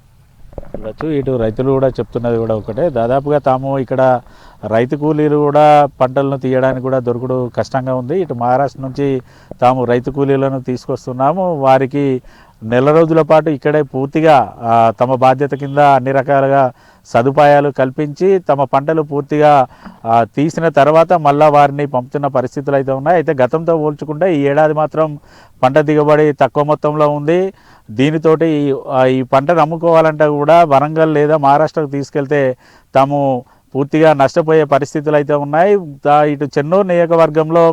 ఇవ్వచ్చు. ఇటు రైతులు కూడా చెప్తున్నది కూడా ఒకటే, దాదాపుగా తాము ఇక్కడ రైతు కూలీలు కూడా పంటలను తీయడానికి కూడా దొరకడు కష్టంగా ఉంది. ఇటు మహారాష్ట్ర నుంచి తాము రైతు కూలీలను తీసుకొస్తున్నాము, వారికి నెల రోజుల పాటు ఇక్కడే పూర్తిగా తమ బాధ్యత కింద అన్ని రకాలుగా సదుపాయాలు కల్పించి తమ పంటలు పూర్తిగా తీసిన తర్వాత మళ్ళా వారిని పంపుతున్న పరిస్థితులు అయితే ఉన్నాయి. అయితే గతంతో పోల్చుకుంటే ఈ ఏడాది మాత్రం పంట దిగుబడి తక్కువ మొత్తంలో ఉంది. దీనితోటి ఈ పంటను అమ్ముకోవాలంటే కూడా వరంగల్ లేదా మహారాష్ట్రకు తీసుకెళ్తే తాము పూర్తిగా నష్టపోయే పరిస్థితులు అయితే ఉన్నాయి. ఇటు చెన్నూరు నియోజకవర్గంలో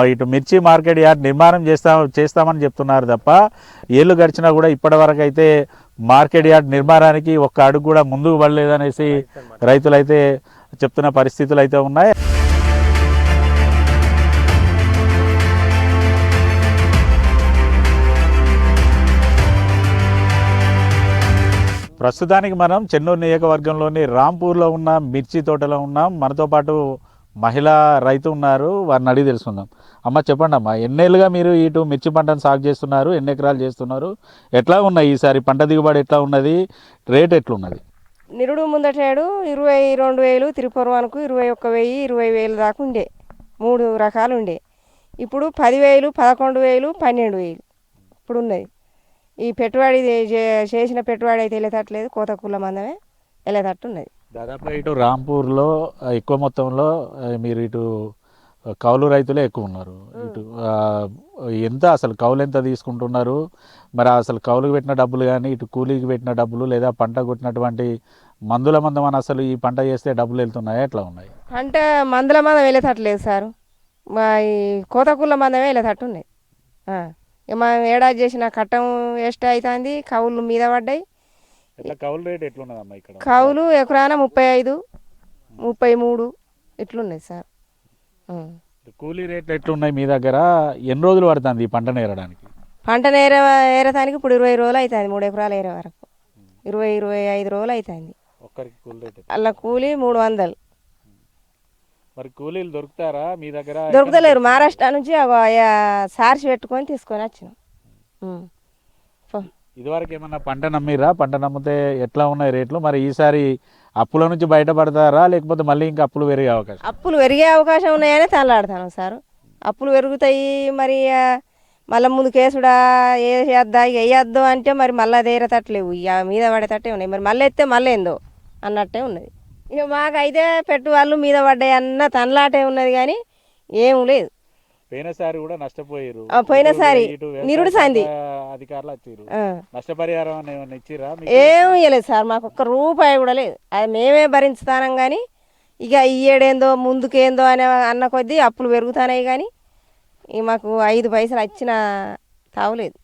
ఇటు మిర్చి మార్కెట్ యార్డ్ నిర్మాణం చేస్తామని చెప్తున్నారు తప్ప ఏళ్ళు గడిచినా కూడా ఇప్పటివరకు అయితే మార్కెట్ యార్డ్ నిర్మాణానికి ఒక్క అడుగు కూడా ముందుకు పడలేదనేసి రైతులైతే చెప్తున్న పరిస్థితులు అయితే ఉన్నాయి. ప్రస్తుతానికి మనం చెన్నూరు నియోజకవర్గంలోని రాంపూర్లో ఉన్న మిర్చి తోటలో ఉన్నాం. మనతో పాటు మహిళా రైతు ఉన్నారు, వారిని అడిగి తెలుసుకుందాం. అమ్మ చెప్పండి అమ్మా, ఎన్నేళ్ళుగా మీరు ఇటు మిర్చి పంటను సాగు చేస్తున్నారు, ఎన్ని ఎకరాలు చేస్తున్నారు, ఎట్లా ఉన్నాయి ఈసారి పంట దిగుబడి ఎట్లా ఉన్నది, రేట్ ఎట్లున్నది? నిరుడు ముందటేడు 22,000, తిరుపూర్వానికి 21,000, 20,000 దాకా ఉండే. 3 రకాలు ఉండే. ఇప్పుడు 10,000, 11,000, 12,000 ఇప్పుడు ఉన్నది. ఈ పెట్టుబడి చేసిన పెట్టుబడి అయితే వెళ్ళేటట్లేదు, కోత కూల మందమే వెళ్ళేటట్టు ఉన్నది. దాదాపు ఇటు రాంపూర్లో ఎక్కువ మొత్తంలో మీరు ఇటు కౌలు రైతులే ఎక్కువ ఉన్నారు. ఇటు ఎంత అసలు కౌలు ఎంత తీసుకుంటున్నారు? మరి అసలు కౌలుకి పెట్టిన డబ్బులు కానీ ఇటు కూలీకి పెట్టిన డబ్బులు లేదా పంట కొట్టినటువంటి మందుల మందం అని అసలు ఈ పంట చేస్తే డబ్బులు వెళ్తున్నాయా, ఎట్లా ఉన్నాయి? అంటే మందుల మందం వెళ్ళేటట్లేదు సారు, మా ఈ కోత కూల మందమే వెళ్ళేటట్టు ఉన్నాయి. మనం ఏడాది చేసిన కట్టం వేస్ట్ అవుతుంది, కౌలు మీద పడ్డాయి. కౌలు రేట్ ఎట్లున్నదమ్మా ఇక్కడ? కౌలు ఎకరాన 35, 33 ఇట్లున్నాయి సార్. కూలీ రేట్లు ఎట్లున్నాయి మీ దగ్గర? ఎన్ని రోజులు పడుతుంది ఈ పంట నేరడానికి? పంట ఏరటానికి ఇప్పుడు 20 రోజులు అవుతుంది. 3 ఎకరాలు ఏరే వరకు 20-25 రోజులు అవుతుంది. ఒక్కరికి కూలీ రేట్ అలా కూలీ 300. మరి కూలీలు దొరుకుతారా మీ దగ్గర? దొరుకుతలేరు. మహారాష్ట్ర నుంచి సార్చి పెట్టుకొని తీసుకొని వచ్చినాం. ఇదివరకు ఏమన్నా పంట నమ్మిరా? పంట నమ్మితే ఎట్లా ఉన్నాయి రేట్లు? మరి ఈసారి అప్పుల నుంచి బయటపడతారా లేకపోతే మళ్ళీ ఇంకా అప్పులు పెరిగే అవకాశం? అప్పులు పెరిగే అవకాశం ఉన్నాయని తనలాడుతాను సార్. అప్పులు పెరుగుతాయి మరి, మళ్ళీ ముందు కేసుడా వేయద్దా వేయద్దు అంటే మరి మళ్ళీ దేరతట్లేవు, ఇక మీద పడేటట్టే ఉన్నాయి. మరి మళ్ళీ ఎత్తే మళ్ళీ ఏందో అన్నట్టే ఉన్నది. ఇక మాకైతే పెట్టు వాళ్ళు మీద పడ్డాయి అన్న తనలాటే ఉన్నది కానీ ఏం లేదు. పోయినసారి కూడా నష్టపోయారు. పోయినసారి నిరుడు సంది అధికారులు వచ్చారు, నష్టపరిహారం ఏమైనా ఇచ్చిరా? ఏం ఇవ్వలేదు సార్, మాకు ఒక్క రూపాయి కూడా లేదు. అది మేమే భరించుతానం కానీ ఇక ఈ ఏడేందో ముందుకేందో అని అన్న కొద్దీ అప్పులు పెరుగుతున్నాయి కానీ ఇక మాకు 5 పైసలు వచ్చినా తావలేదు.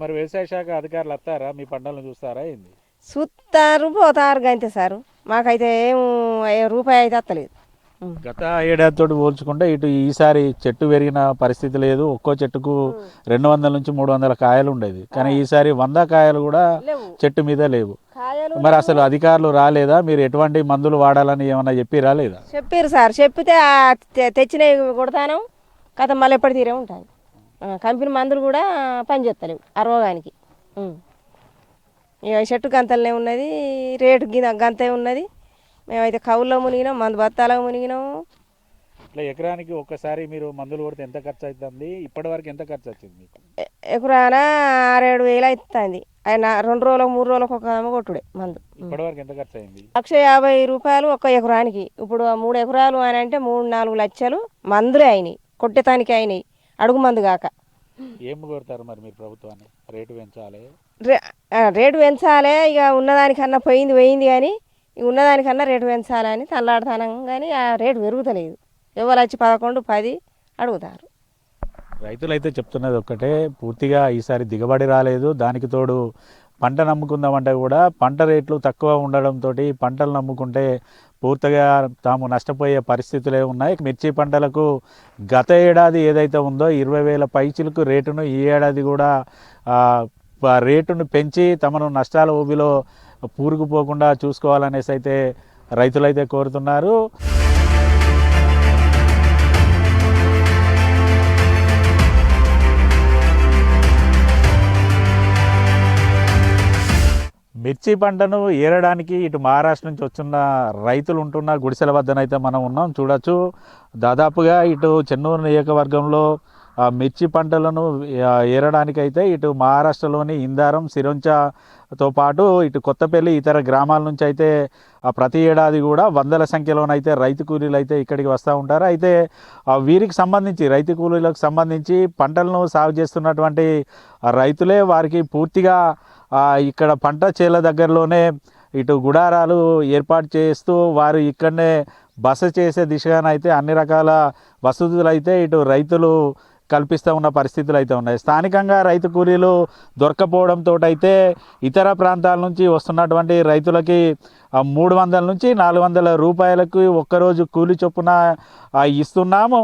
మరి వ్యవసాయ శాఖ అధికారులు వస్తారా మీ పంటలను చూస్తారా ఏంది? చూస్తారు పోతారు గంతే సారు. మాకైతే ఏ రూపాయి అయితే వస్తలేదు. గత ఏడాదితో పోల్చుకుంటే ఇటు ఈసారి చెట్టు పెరిగిన పరిస్థితి లేదు. ఒక్కో చెట్టుకు 200 నుంచి 300 కాయలు ఉండేది, కానీ ఈసారి 100 కాయలు కూడా చెట్టు మీద లేవు. మరి అసలు అధికారులు రాలేదా? మీరు ఎటువంటి మందులు వాడాలని ఏమన్నా చెప్పి రాలేదా? చెప్పారు సార్, చెప్పితే తెచ్చినవి కొడతాను కథ మళ్ళీ ఎప్పటి తీరే ఉంటాయి. కంపెనీ మందులు కూడా పనిచేస్తలేవు ఆ రోగానికి. ఇక చెట్టు గంతలనే ఉన్నది, రేటు గంతే ఉన్నది. మేమైతే కవుల్లో మునిగినాం, మందు బత్తాలో మునిగినాము. ఇట్లా ఎకరానికి ఒక్కసారి మీరు మందులు కొడితే ఎంత ఖర్చు అవుతుంది? ఇప్పటి వరకు ఎంత ఖర్చు వచ్చింది మీకు? ఎకరాన 6-7 వేలు అవుతుంది. ఆయన 2 రోజులకు 3 రోజులకు ఒక కొట్టుడే మందు. ఇప్పటి వరకు ఎంత ఖర్చు అయింది? 1,50,000 ఒక్క ఎకరానికి. ఇప్పుడు 3 ఎకరాలు అని అంటే 3-4 లక్షలు మందులే అయినాయి, కొట్టేతానికి అయినాయి, అడుగు మందు కాక. ఏం కోరుతారు మరి మీరు ప్రభుత్వాన్ని? రేటు పెంచాలి, రేటు పెంచాలి. ఇక ఉన్నదానికన్నా పోయింది కానీ ఇక ఉన్నదానికన్నా రేటు పెంచాలని తల్లాడుతానం, కానీ ఆ రేటు పెరుగుతలేదు. ఎవరు వచ్చి 11-10 అడుగుతారు. రైతులు అయితే చెప్తున్నది ఒక్కటే, పూర్తిగా ఈసారి దిగుబడి రాలేదు. దానికి తోడు పంట నమ్ముకుందామంటే కూడా పంట రేట్లు తక్కువ ఉండడంతో పంటలు నమ్ముకుంటే పూర్తిగా తాము నష్టపోయే పరిస్థితులే ఉన్నాయి. మిర్చి పంటలకు గత ఏడాది ఏదైతే ఉందో 20,000 పైచిలకు రేటును ఈ ఏడాది కూడా రేటును పెంచి తమను నష్టాల ఊబిలో పూరుకుపోకుండా చూసుకోవాలనేసి అయితే రైతులైతే కోరుతున్నారు. మిర్చి పంటను ఏరడానికి ఇటు మహారాష్ట్ర నుంచి వస్తున్న రైతులు ఉంటున్న గుడిసెల వద్దనైతే మనం ఉన్నాం. చూడొచ్చు, దాదాపుగా ఇటు చెన్నూరు నియోజకవర్గంలో మిర్చి పంటలను ఏరడానికైతే ఇటు మహారాష్ట్రలోని ఇందారం, సిరోంచాతో పాటు ఇటు కొత్తపల్లి ఇతర గ్రామాల నుంచి అయితే ప్రతి ఏడాది కూడా వందల సంఖ్యలోనైతే రైతు కూలీలు అయితే ఇక్కడికి వస్తూ ఉంటారు. అయితే వీరికి సంబంధించి రైతు కూలీలకు సంబంధించి పంటలను సాగు చేస్తున్నటువంటి రైతులే వారికి పూర్తిగా ఇక్కడ పంట చేల దగ్గరలోనే ఇటు గుడారాలు ఏర్పాటు చేస్తూ వారు ఇక్కడనే బస చేసే దిశగానైతే అన్ని రకాల వసతులు అయితే ఇటు రైతులు కల్పిస్తూ ఉన్న పరిస్థితులు అయితే ఉన్నాయి. స్థానికంగా రైతు కూలీలు దొరకపోవడంతో అయితే ఇతర ప్రాంతాల నుంచి వస్తున్నటువంటి రైతులకి 300 నుంచి 400 రూపాయలకు ఒక్కరోజు కూలి చొప్పున ఇస్తున్నాము.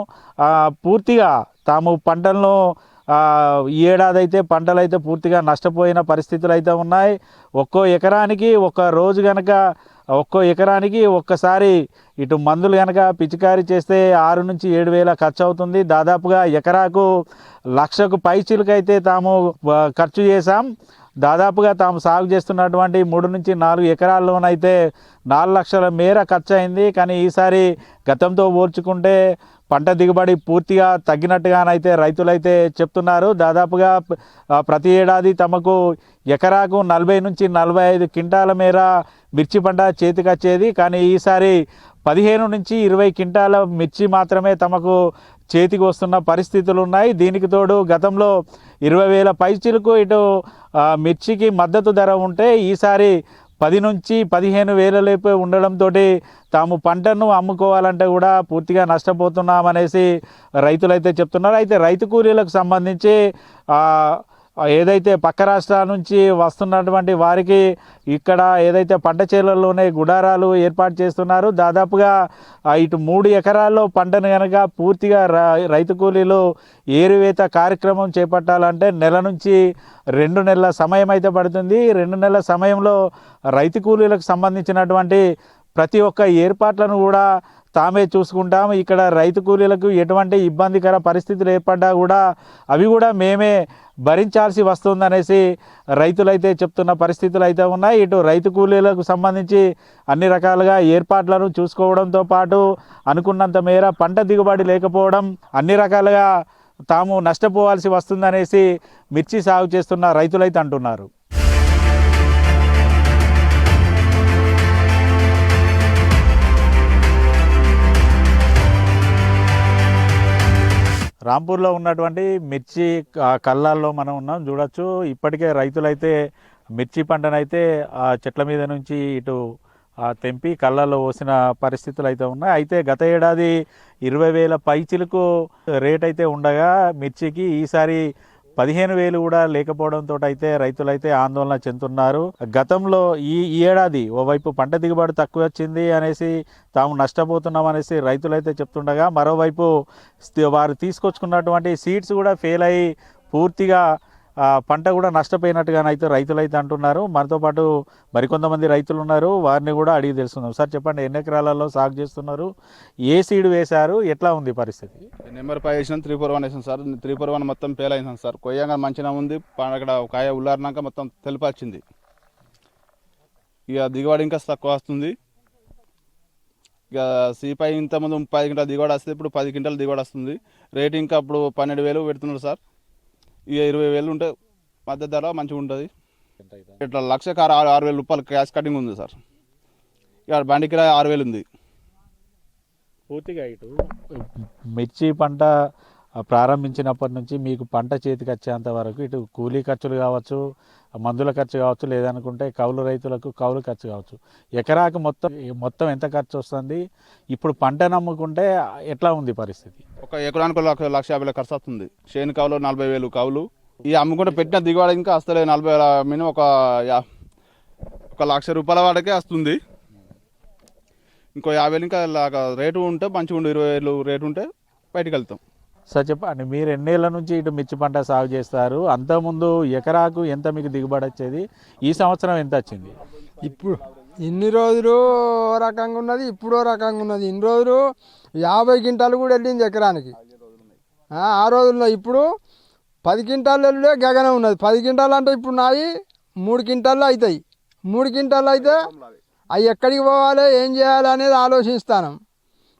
పూర్తిగా తాము పంటలను ఈ ఏడాది అయితే పంటలు అయితే పూర్తిగా నష్టపోయిన పరిస్థితులు అయితే ఉన్నాయి. ఒక్కో ఎకరానికి ఒక్క రోజు కనుక ఒక్కసారి ఇటు మందులు కనుక పిచికారీ చేస్తే 6 నుంచి 7 వేల ఖర్చు అవుతుంది. దాదాపుగా ఎకరాకు 1,00,000కు పైచిలకైతే తాము ఖర్చు చేశాం. దాదాపుగా తాము సాగు చేస్తున్నటువంటి 3 నుంచి 4 ఎకరాల్లోనైతే 4 లక్షల మేర ఖర్చు అయింది. కానీ ఈసారి గతంతో పోల్చుకుంటే పంట దిగుబడి పూర్తిగా తగ్గినట్టుగానైతే రైతులైతే చెప్తున్నారు. దాదాపుగా ప్రతి ఏడాది తమకు ఎకరాకు 40 నుంచి 45 క్వింటాల మేర మిర్చి పంట చేతికి వచ్చేది. కానీ ఈసారి 15 నుంచి 20 క్వింటాల మిర్చి మాత్రమే తమకు చేతికి వస్తున్న పరిస్థితులు ఉన్నాయి. దీనికి తోడు గతంలో 20,000 పైచిలకు ఇటు మిర్చికి మద్దతు ధర ఉంటే ఈసారి 10 నుంచి 15 వేల లేపే ఉండడంతో తాము పంటను అమ్ముకోవాలంటే కూడా పూర్తిగా నష్టపోతున్నామనేసి రైతులైతే చెప్తున్నారు. అయితే రైతు కూలీలకు సంబంధించి ఏదైతే పక్క రాష్ట్రాల నుంచి వస్తున్నటువంటి వారికి ఇక్కడ ఏదైతే పంట చేలల్లోనే గుడారాలు ఏర్పాటు చేస్తున్నారు. దాదాపుగా ఇటు 3 ఎకరాల్లో పంటను కనుక పూర్తిగా రైతు కూలీలు ఏరువేత కార్యక్రమం చేపట్టాలంటే నెల నుంచి 2 నెలల సమయం అయితే పడుతుంది. 2 నెలల సమయంలో రైతు కూలీలకు సంబంధించినటువంటి ప్రతి ఒక్క ఏర్పాట్లను కూడా తామే చూసుకుంటాము. ఇక్కడ రైతు కూలీలకు ఎటువంటి ఇబ్బందికర పరిస్థితులు ఏర్పడ్డా కూడా అవి కూడా మేమే భరించాల్సి వస్తుందనేసి రైతులైతే చెప్తున్న పరిస్థితులు అయితే ఉన్నాయి. ఇటు రైతు కూలీలకు సంబంధించి అన్ని రకాలుగా ఏర్పాట్లను చూసుకోవడంతో పాటు అనుకున్నంత మేర పంట దిగుబడి లేకపోవడం, అన్ని రకాలుగా తాము నష్టపోవాల్సి వస్తుందనేసి మిర్చి సాగు చేస్తున్న రైతులైతే అంటున్నారు. రాంపూర్లో ఉన్నటువంటి మిర్చి కళ్ళాల్లో మనం ఉన్నాం. చూడొచ్చు, ఇప్పటికే రైతులైతే మిర్చి పంటనైతే చెట్ల మీద నుంచి ఇటు తెంపి కళ్ళల్లో పోసిన పరిస్థితులు అయితే ఉన్నాయి. అయితే గత ఏడాది 20,000 పైచిలకు రేట్ అయితే ఉండగా మిర్చికి ఈసారి 15,000 కూడా లేకపోవడంతో అయితే రైతులైతే ఆందోళన చెందుతున్నారు. గతంలో ఈ ఏడాది ఓవైపు పంట దిగుబడి తక్కువ వచ్చింది అనేసి తాము నష్టపోతున్నాం అనేసి రైతులైతే చెప్తుండగా, మరోవైపు వారు తీసుకొచ్చుకున్నటువంటి సీడ్స్ కూడా ఫెయిల్ అయ్యి పూర్తిగా పంట కూడా నష్టపోయినట్టుగానైతే రైతులైతే అంటున్నారు. మనతో పాటు మరికొంతమంది రైతులు ఉన్నారు, వారిని కూడా అడిగి తెలుసుకుందాం. సార్ చెప్పండి, ఎన్ని ఎకరాలలో సాగు చేస్తున్నారు, ఏ సీడ్ వేశారు, ఎట్లా ఉంది పరిస్థితి? నెంబర్ 5 వేసినాం, 341 వేసాం సార్. 341 మొత్తం ఫెయిల్ అయింది సార్. కొయ్యంగా మంచిగా ఉంది, అక్కడ కాయ ఉల్లారినాక మొత్తం తెలిపొచ్చింది. ఇక దిగుబడి ఇంకా తక్కువ వస్తుంది. ఇక C5 ఇంతకుముందు 10 క్వింటాల దిగుబడి వస్తుంది, ఇప్పుడు 10 క్వింటాల దిగుబడి వస్తుంది. రేట్ ఇంకా అప్పుడు 12,000 పెడుతున్నారు సార్. ఇక 20,000 ఉంటే మద్దతు ధర మంచిగా ఉంటుంది. ఇట్లా 1,06,000 రూపాయలు క్యాష్ కటింగ్ ఉంది సార్. ఇక బండి కిరాయి 6,000 ఉంది. పూర్తిగా ఇటు మిర్చి పంట ప్రారంభించినప్పటి నుంచి మీకు పంట చేతికి వచ్చేంత వరకు ఇటు కూలీ ఖర్చులు కావచ్చు, మందుల ఖర్చు కావచ్చు, లేదనుకుంటే కౌలు రైతులకు కౌలు ఖర్చు కావచ్చు, ఎకరాకు మొత్తం ఎంత ఖర్చు వస్తుంది? ఇప్పుడు పంట నమ్ముకుంటే ఎట్లా ఉంది పరిస్థితి? ఒక ఎకరానికి 1,50,000 ఖర్చు వస్తుంది. చేను కౌలు 40,000 కౌలు. ఈ అమ్ముకుంటే పెట్టిన దిగుబడి ఇంకా వస్తలేదు. 40,000 మినిమం ఒక 1,00,000 రూపాయల వాడికే వస్తుంది. ఇంకో 50,000 ఇంకా రేటు ఉంటే మంచిగా ఉండు. 20,000 రేటు ఉంటే బయటకు వెళ్తాం. సార్ చెప్పండి, మీరు ఎన్నేళ్ల నుంచి ఇటు మిర్చి పంట సాగు చేస్తారు? అంతకుముందు ఎకరాకు ఎంత మీకు దిగుబడి వచ్చేది? ఈ సంవత్సరం ఎంత వచ్చింది? ఇప్పుడు ఇన్ని రోజులు రకంగా ఉన్నది, ఇప్పుడు రకంగా ఉన్నది. ఇన్ని రోజులు 50 క్వింటాలు కూడా వెళ్ళింది ఎకరానికి. ఆ రోజుల్లో ఇప్పుడు 10 క్వింటాలు వెళ్ళే గగనం ఉన్నది. 10 క్వింటాలు అంటే ఇప్పుడు నాయి 3 క్వింటాల్లో అవుతాయి. 3 క్వింటాలు అయితే అవి ఎక్కడికి పోవాలి, ఏం చేయాలి అనేది ఆలోచిస్తాను.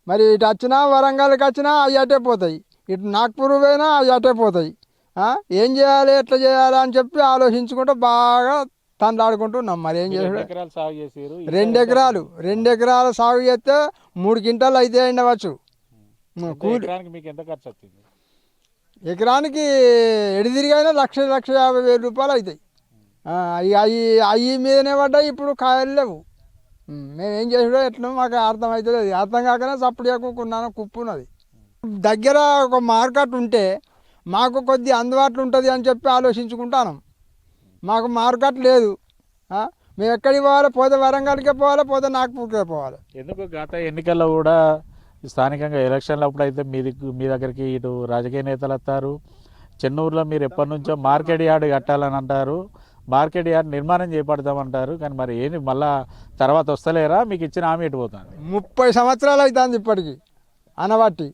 మరి ఇటు వచ్చినా వరంగల్కి వచ్చినా అవి అటే పోతాయి, ఇటు నాగ్పూర్ పోయినా అవి అటే పోతాయి. ఏం చేయాలి, ఎట్లా చేయాలి అని చెప్పి ఆలోచించుకుంటూ బాగా తండ్లాడుకుంటున్నాం. మరి ఏం చేసాడు? 2 ఎకరాలు సాగు చేస్తే 3 క్వింటాలు అయితే ఉండవచ్చు. ఎకరానికి ఎడిదిరిగైనా 1,50,000 రూపాయలు అవుతాయి. అవి మీదనే పడ్డాయి. ఇప్పుడు కాయలు లేవు. మేము ఏం చేసాడో ఎట్లా మాకు అర్థమవుతుంది. అర్థం కాకనే సప్పుడు ఎక్కున్నాను, కుప్పున్నది. దగ్గర ఒక మార్కెట్ ఉంటే మాకు కొద్ది అందుబాటులో ఉంటుంది అని చెప్పి ఆలోచించుకుంటాను. మాకు మార్కెట్ లేదు. మేము ఎక్కడికి పోవాలి? పోతే వరంగల్కే పోవాలి, పోతే నాగ్పూర్కే పోవాలి. ఎందుకు గత ఎన్నికల్లో కూడా స్థానికంగా ఎలక్షన్లు అప్పుడు అయితే మీ దగ్గరికి ఇటు రాజకీయ నేతలు వస్తారు. చెన్నూరులో మీరు ఎప్పటి నుంచో మార్కెట్ యార్డ్ కట్టాలని అంటారు, మార్కెట్ యార్డ్ నిర్మాణం చేపడతామంటారు. కానీ మరి ఏంటి మళ్ళా తర్వాత వస్తలేరా? మీకు ఇచ్చిన హామీ ఎటు పోతుంది? 30 సంవత్సరాలు అవుతుంది ఇప్పటికి అనబట్టి.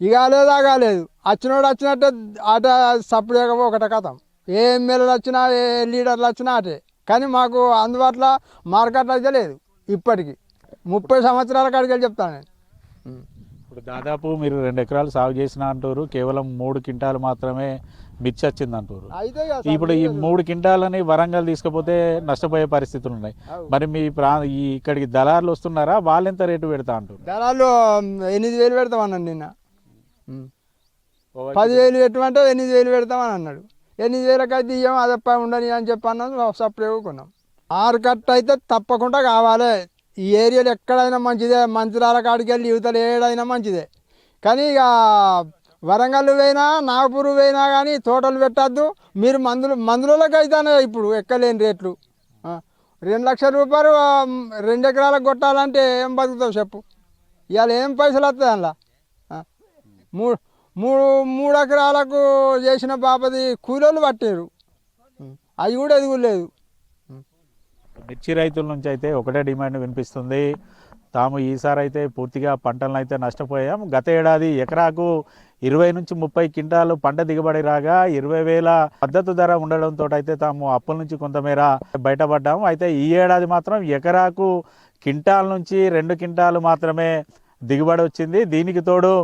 ఇక లేదా కాలేదు, వచ్చినోడు వచ్చినట్టే ఆట సప్పుడు ఒకట కథం. ఏ ఎమ్మెల్యేలు వచ్చినా, ఏ లీడర్లు వచ్చినా అటే. కానీ మాకు అందుబాటులో మార్కెట్ అయితే లేదు ఇప్పటికి. 30 సంవత్సరాల కాడికి వెళ్ళి చెప్తాను నేను. ఇప్పుడు దాదాపు మీరు 2 ఎకరాలు సాగు చేసిన అంటారు, కేవలం 3 క్వింటాలు మాత్రమే మిర్చి వచ్చింది అంటారు. ఇప్పుడు ఈ 3 క్వింటాలని వరంగల్ తీసుకుపోతే నష్టపోయే పరిస్థితులు ఉన్నాయి. మరి మీ ఇక్కడికి దళారులు వస్తున్నారా? వాళ్ళు ఎంత రేటు పెడతా అంటారు? దళాలు 8,000 పెడతామన్నాడు నిన్న. 10,000 పెట్టమంటే 8,000 పెడతామని అన్నాడు. 8,000కి అయితే ఇయ్యం, అదప్ప ఉండని అని చెప్పి అన్నాను. సప్లై కొన్నాం. మార్కెట్ అయితే తప్పకుండా కావాలి. ఈ ఏరియాలో ఎక్కడైనా మంచిదే. మంచిర్యాల కాడికి వెళ్ళి యువతలు ఏడైనా మంచిదే. కానీ ఇక వరంగల్ పోయినా, నాగపూర్ పోయినా కానీ తోటలు పెట్టద్దు. మీరు మందులకి అయితేనే ఇప్పుడు ఎక్కలేని రేట్లు. 2,00,000 రూపాయలు 2 ఎకరాలకు కొట్టాలంటే ఏం బతుకుతావు చెప్పు? ఇవాళ ఏం పైసలు వస్తాయి అందులో? 3 ఎకరాలకు చేసిన బాపది కూలీలు పట్టారు, అవి కూడా ఎదుగులేదు. మిర్చి రైతుల నుంచి అయితే ఒకటే డిమాండ్ వినిపిస్తుంది. తాము ఈసారి అయితే పూర్తిగా పంటలను అయితే నష్టపోయాం. గత ఏడాది ఎకరాకు 20 నుంచి 30 క్వింటాలు పంట దిగుబడి రాగా 20,000 మద్దతు ధర ఉండడంతో అయితే తాము అప్పుల నుంచి కొంతమేర బయటపడ్డాము. అయితే ఈ ఏడాది మాత్రం ఎకరాకు క్వింటాల నుంచి 2 క్వింటాలు మాత్రమే దిగుబడి వచ్చింది. దీనికి తోడు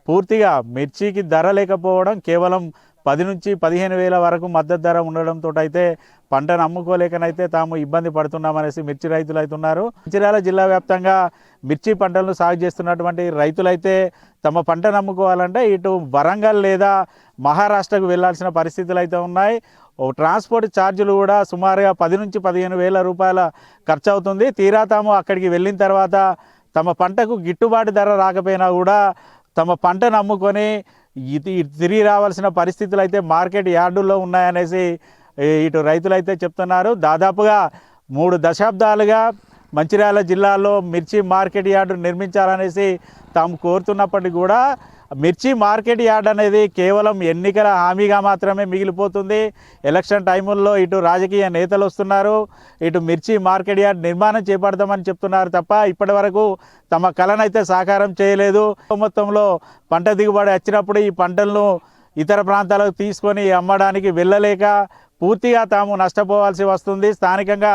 పూర్తిగా మిర్చికి ధర లేకపోవడం, కేవలం 10 నుంచి 15,000 వరకు మద్దతు ధర ఉండడంతో అయితే పంటను అమ్ముకోలేకనైతే తాము ఇబ్బంది పడుతున్నామనేసి మిర్చి రైతులు అయితే ఉన్నారు. మంచిర్యాల జిల్లా వ్యాప్తంగా మిర్చి పంటలను సాగు చేస్తున్నటువంటి రైతులైతే తమ పంటను అమ్ముకోవాలంటే ఇటు వరంగల్ లేదా మహారాష్ట్రకు వెళ్లాల్సిన పరిస్థితులు అయితే ఉన్నాయి. ట్రాన్స్పోర్ట్ ఛార్జీలు కూడా సుమారుగా 10 నుంచి 15,000 రూపాయల ఖర్చు అవుతుంది. తీరా తాము అక్కడికి వెళ్ళిన తర్వాత తమ పంటకు గిట్టుబాటు ధర రాకపోయినా కూడా తమ పంటను అమ్ముకొని తిరిగి రావాల్సిన పరిస్థితులు అయితే మార్కెట్ యార్డుల్లో ఉన్నాయనేసి ఇటు రైతులైతే చెప్తున్నారు. దాదాపుగా 3 దశాబ్దాలుగా మంచిర్యాల జిల్లాలో మిర్చి మార్కెట్ యార్డు నిర్మించాలనేసి తాము కోరుతున్నప్పటికీ కూడా మిర్చి మార్కెట్ యార్డ్ అనేది కేవలం ఎన్నికల హామీగా మాత్రమే మిగిలిపోతుంది. ఎలక్షన్ టైముల్లో ఇటు రాజకీయ నేతలు వస్తున్నారు, ఇటు మిర్చి మార్కెట్ యార్డ్ నిర్మాణం చేపడతామని చెప్తున్నారు తప్ప ఇప్పటి వరకు తమ కళనైతే సాకారం చేయలేదు. మొత్తంలో పంట దిగుబడి వచ్చినప్పుడు ఈ పంటలను ఇతర ప్రాంతాలకు తీసుకొని అమ్మడానికి వెళ్ళలేక పూర్తిగా తాము నష్టపోవాల్సి వస్తుంది. స్థానికంగా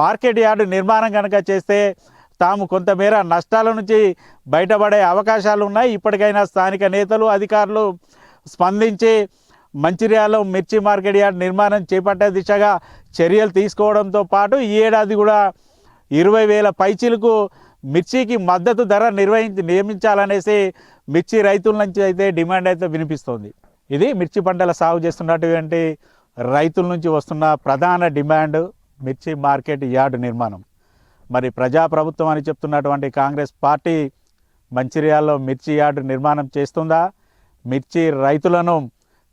మార్కెట్ యార్డు నిర్మాణం కనుక చేస్తే తాము కొంతమేర నష్టాల నుంచి బయటపడే అవకాశాలు ఉన్నాయి. ఇప్పటికైనా స్థానిక నేతలు అధికారులు స్పందించి మంచిర్యాలలో మిర్చి మార్కెట్ యార్డ్ నిర్మాణం చేపట్టే దిశగా చర్యలు తీసుకోవడంతో పాటు ఈ ఏడాది కూడా 20,000 పైచీలకు మిర్చికి మద్దతు ధర నియమించాలనేసి మిర్చి రైతుల నుంచి అయితే డిమాండ్ అయితే వినిపిస్తోంది. ఇది మిర్చి పంటల సాగు చేస్తున్నటువంటి రైతుల నుంచి వస్తున్న ప్రధాన డిమాండ్ మిర్చి మార్కెట్ యార్డు నిర్మాణం. మరి ప్రజాప్రభుత్వం అని చెప్తున్నటువంటి కాంగ్రెస్ పార్టీ మంచిర్యాలలో మిర్చి యార్డు నిర్మాణం చేస్తుందా, మిర్చి రైతులను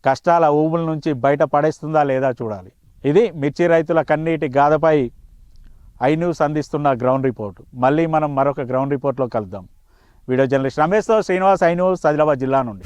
కష్టాల ఊబుల నుంచి బయట పడేస్తుందా లేదా చూడాలి. ఇది మిర్చి రైతుల కన్నీటి గాథపై ఐన్యూస్ అందిస్తున్న గ్రౌండ్ రిపోర్ట్. మళ్ళీ మనం మరొక గ్రౌండ్ రిపోర్ట్లో కలుద్దాం. వీడియో జర్నలిస్ట్ రమేష్తో శ్రీనివాస్, ఐన్యూస్, ఆదిలాబాద్ జిల్లా నుండి.